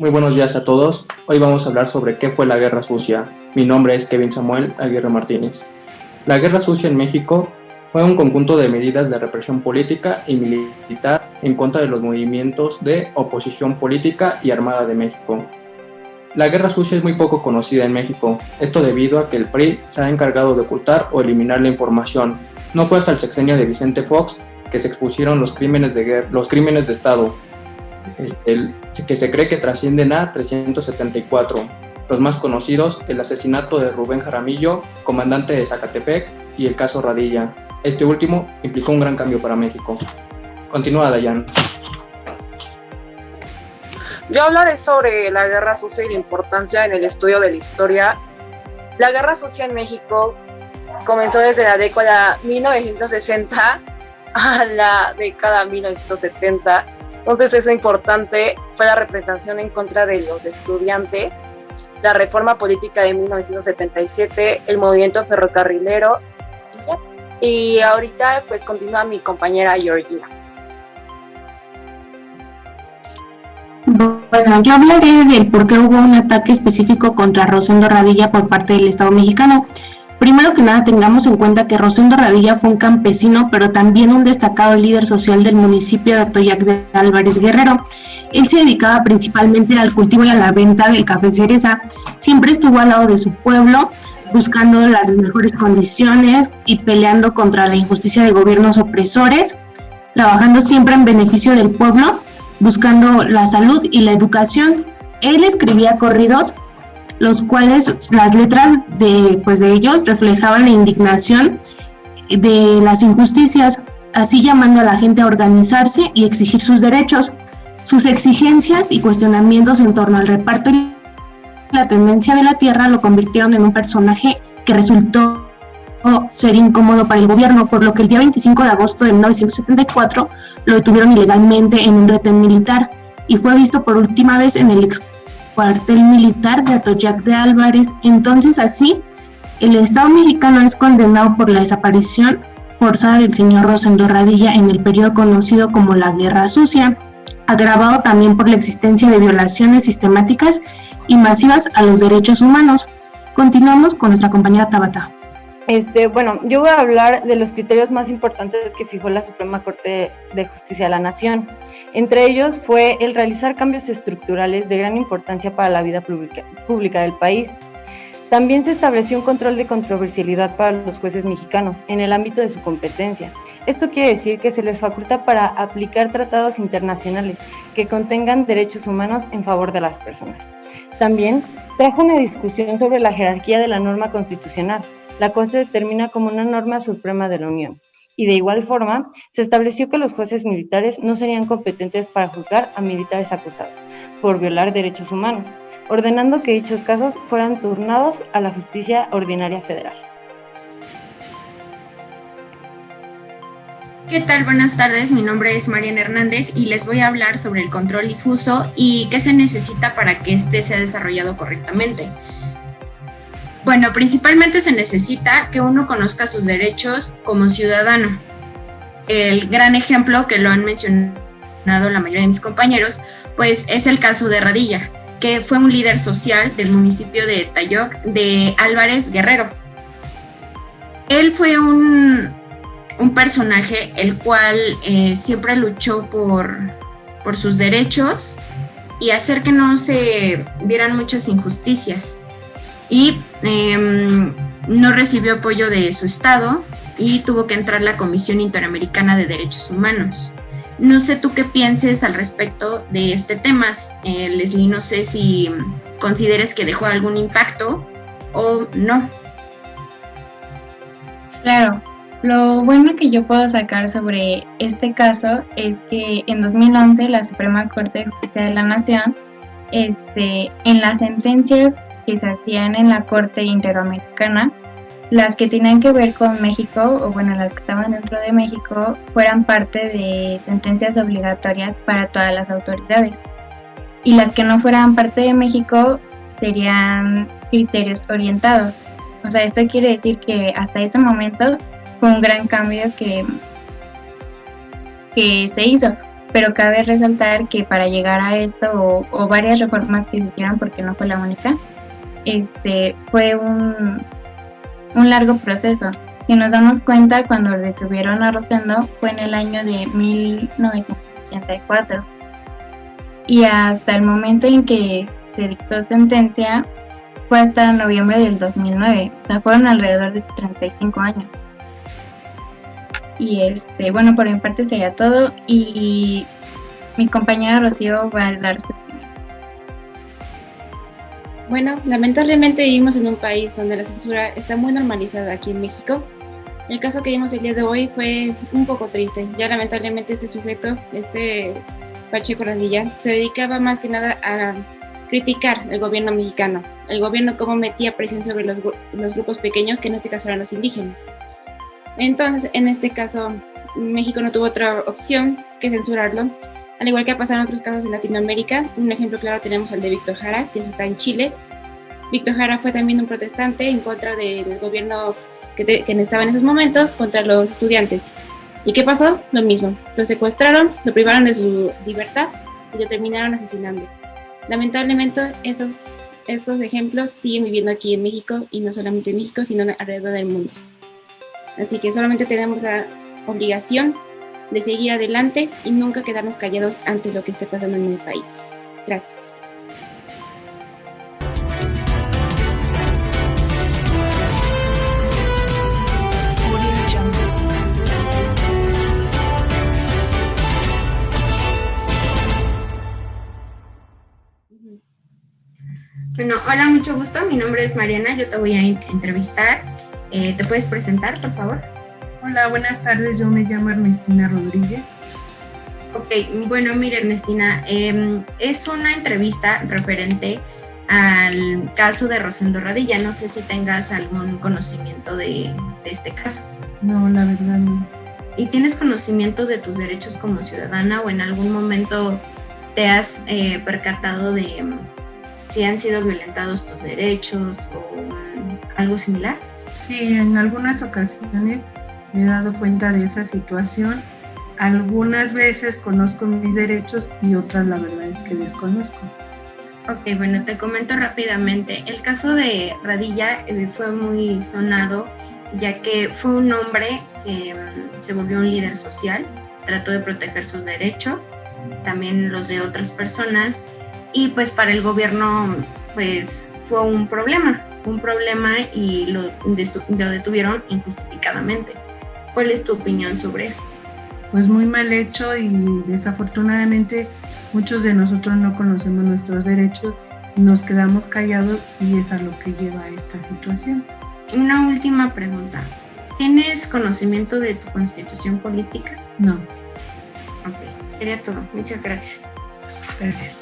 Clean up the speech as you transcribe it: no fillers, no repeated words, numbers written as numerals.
Muy buenos días a todos. Hoy vamos a hablar sobre qué fue la Guerra Sucia. Mi nombre es Kevin Samuel Aguirre Martínez. La Guerra Sucia en México fue un conjunto de medidas de represión política y militar en contra de los movimientos de oposición política y armada de México. La Guerra Sucia es muy poco conocida en México, esto debido a que el PRI se ha encargado de ocultar o eliminar la información. No fue hasta el sexenio de Vicente Fox que se expusieron los crímenes de Estado, que se cree que trascienden a 374. Los más conocidos, el asesinato de Rubén Jaramillo, comandante de Zacatepec, y el caso Radilla. Este último implicó un gran cambio para México. Continúa, Dayan. Yo hablaré sobre la Guerra Sucia y la importancia en el estudio de la historia. La Guerra Sucia en México comenzó desde la década 1960 a la década 1970. Entonces es importante, fue la representación en contra de los estudiantes, la reforma política de 1977, el movimiento ferrocarrilero, y ahorita pues continúa mi compañera Georgina. Bueno, yo hablaré del por qué hubo un ataque específico contra Rosendo Radilla por parte del Estado mexicano. Primero que nada, tengamos en cuenta que Rosendo Radilla fue un campesino, pero también un destacado líder social del municipio de Atoyac de Álvarez Guerrero. Él se dedicaba principalmente al cultivo y a la venta del café cereza. Siempre estuvo al lado de su pueblo, buscando las mejores condiciones y peleando contra la injusticia de gobiernos opresores, trabajando siempre en beneficio del pueblo, buscando la salud y la educación. Él escribía corridos, los cuales las letras de ellos reflejaban la indignación de las injusticias, así llamando a la gente a organizarse y exigir sus derechos. Sus exigencias y cuestionamientos en torno al reparto y la tendencia de la tierra lo convirtieron en un personaje que resultó ser incómodo para el gobierno, por lo que el día 25 de agosto de 1974 lo detuvieron ilegalmente en un retén militar y fue visto por última vez en el cuartel militar de Atoyac de Álvarez. Entonces así, el Estado mexicano es condenado por la desaparición forzada del señor Rosendo Radilla en el periodo conocido como la Guerra Sucia, agravado también por la existencia de violaciones sistemáticas y masivas a los derechos humanos. Continuamos con nuestra compañera Tabata. Bueno, yo voy a hablar de los criterios más importantes que fijó la Suprema Corte de Justicia de la Nación. Entre ellos fue el realizar cambios estructurales de gran importancia para la vida pública del país. También se estableció un control de controversialidad para los jueces mexicanos en el ámbito de su competencia. Esto quiere decir que se les faculta para aplicar tratados internacionales que contengan derechos humanos en favor de las personas. También trajo una discusión sobre la jerarquía de la norma constitucional, la cual se determina como una norma suprema de la Unión. Y de igual forma, se estableció que los jueces militares no serían competentes para juzgar a militares acusados por violar derechos humanos, ordenando que dichos casos fueran turnados a la justicia ordinaria federal. ¿Qué tal? Buenas tardes, mi nombre es Mariana Hernández y les voy a hablar sobre el control difuso y qué se necesita para que este sea desarrollado correctamente. Bueno, principalmente se necesita que uno conozca sus derechos como ciudadano. El gran ejemplo que lo han mencionado la mayoría de mis compañeros, pues es el caso de Radilla, que fue un líder social del municipio de Atoyac de Álvarez Guerrero. Él fue un personaje el cual siempre luchó por sus derechos y hacer que no se vieran muchas injusticias. Y no recibió apoyo de su estado y tuvo que entrar la Comisión Interamericana de Derechos Humanos. No sé tú qué pienses al respecto de este tema, Leslie, no sé si consideres que dejó algún impacto o no. Claro, lo bueno que yo puedo sacar sobre este caso es que en 2011 la Suprema Corte de Justicia de la Nación, en las sentencias que se hacían en la Corte Interamericana, las que tenían que ver con México, o bueno, las que estaban dentro de México, fueran parte de sentencias obligatorias para todas las autoridades. Y las que no fueran parte de México serían criterios orientados. O sea, esto quiere decir que hasta ese momento fue un gran cambio que se hizo. pero cabe resaltar que para llegar a esto o varias reformas que se hicieron, porque no fue la única, fue un largo proceso. Si nos damos cuenta, cuando detuvieron a Rosendo fue en el año de 1984 y hasta el momento en que se dictó sentencia fue hasta noviembre del 2009, o sea, fueron alrededor de 35 años. Y bueno, por mi parte sería todo y mi compañera Rocío va a dar su opinión. Bueno, lamentablemente vivimos en un país donde la censura está muy normalizada aquí en México. El caso que vimos el día de hoy fue un poco triste. Ya lamentablemente este sujeto, Pacheco Radilla, se dedicaba más que nada a criticar el gobierno mexicano. El gobierno cómo metía presión sobre los grupos pequeños, que en este caso eran los indígenas. Entonces, en este caso, México no tuvo otra opción que censurarlo. Al igual que ha pasado en otros casos en Latinoamérica, un ejemplo claro tenemos el de Víctor Jara, que está en Chile. Víctor Jara fue también un protestante en contra del gobierno que estaba en esos momentos, contra los estudiantes. ¿Y qué pasó? Lo mismo. Lo secuestraron, lo privaron de su libertad y lo terminaron asesinando. Lamentablemente, estos ejemplos siguen viviendo aquí en México, y no solamente en México, sino alrededor del mundo. Así que solamente tenemos la obligación de seguir adelante y nunca quedarnos callados ante lo que esté pasando en el país. Gracias. Bueno, hola, mucho gusto. Mi nombre es Mariana, yo te voy a entrevistar. ¿Te puedes presentar, por favor? Hola, buenas tardes, yo me llamo Ernestina Rodríguez. Ok, bueno, mira, Ernestina, es una entrevista referente al caso de Rosendo Radilla. No sé si tengas algún conocimiento de este caso. No, la verdad no. ¿Y tienes conocimiento de tus derechos como ciudadana o en algún momento te has percatado de si han sido violentados tus derechos o algo similar? Sí, en algunas ocasiones me he dado cuenta de esa situación. Algunas veces conozco mis derechos y otras la verdad es que desconozco. Ok, bueno, te comento rápidamente. El caso de Radilla fue muy sonado, ya que fue un hombre que se volvió un líder social, trató de proteger sus derechos, también los de otras personas, y pues para el gobierno pues fue un problema y lo detuvieron injustificadamente. ¿Cuál es tu opinión sobre eso? Pues muy mal hecho, y desafortunadamente muchos de nosotros no conocemos nuestros derechos, nos quedamos callados y es a lo que lleva a esta situación. Una última pregunta. ¿Tienes conocimiento de tu constitución política? No. Ok, sería todo. Muchas gracias. Gracias.